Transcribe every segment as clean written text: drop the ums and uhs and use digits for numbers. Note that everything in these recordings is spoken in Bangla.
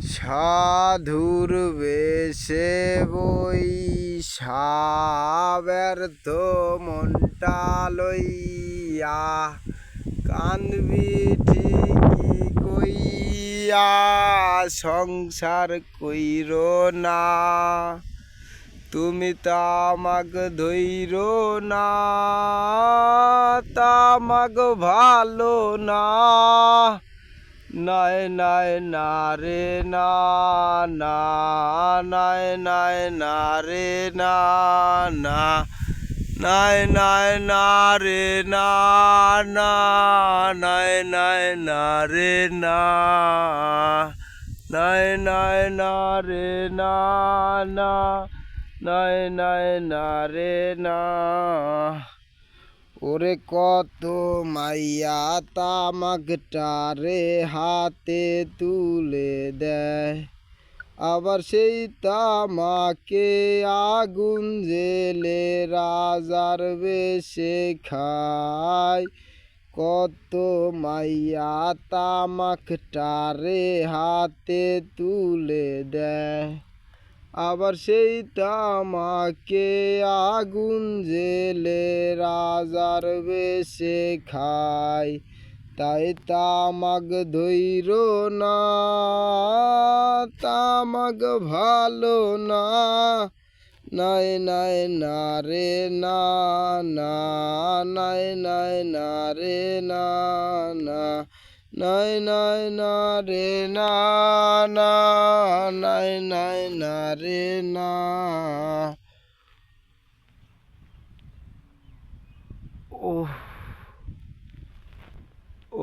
সাধুর বেশে বৈশা ব্যর্থ মনটা লইয়া কান্দবি ঠিকই কইয়া সংসার কইরো না তুমি তামাক ধইরো না তামাক ভালো না নাই নাই না রে না না নাই নাই না রে না না নাই নাই না রে না না নাই নাই না রে না নাই নাই না রে না না নাই নাই না রে না ওরে কত মাইয়া তামাকটারে হাতে তুলে দেয় আবার সেই তামাকে আগুন জেলে রাজার বেশে খায় কত মাইয়া তামাকটারে হাতে তুলে দেয় আবার সেই তামাকে আগুন জেলে রাজার বেশে খায় তাই তামাক ধইরো না তামাক ভালো না নাই নাই না রে না না নাই নাই না রে না না নাই নাই না রে না না নাই নাই না রে না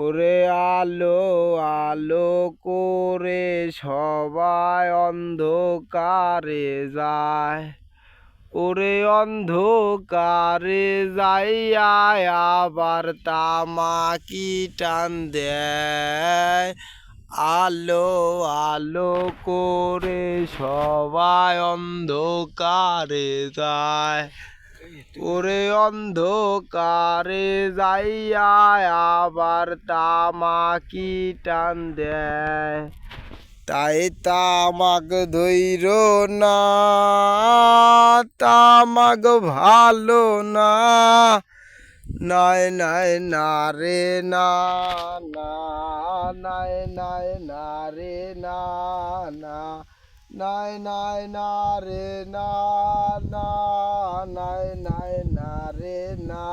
ওরে আলো আলো করে সবাই অন্ধকারে যায় ওরে অন্ধকারে যাইয়া আবার তামাকি টান দেয় আলো আলো করে সবাই অন্ধকারে যায় ওরে অন্ধকারে যাইয়া আবার তামাকি টান দেয় তাই তামাক ধইরো না তামাক ভালো না নাই নাই না রে না না নাই নাই না রে না না নাই নাই না রে না না নাই নাই না রে না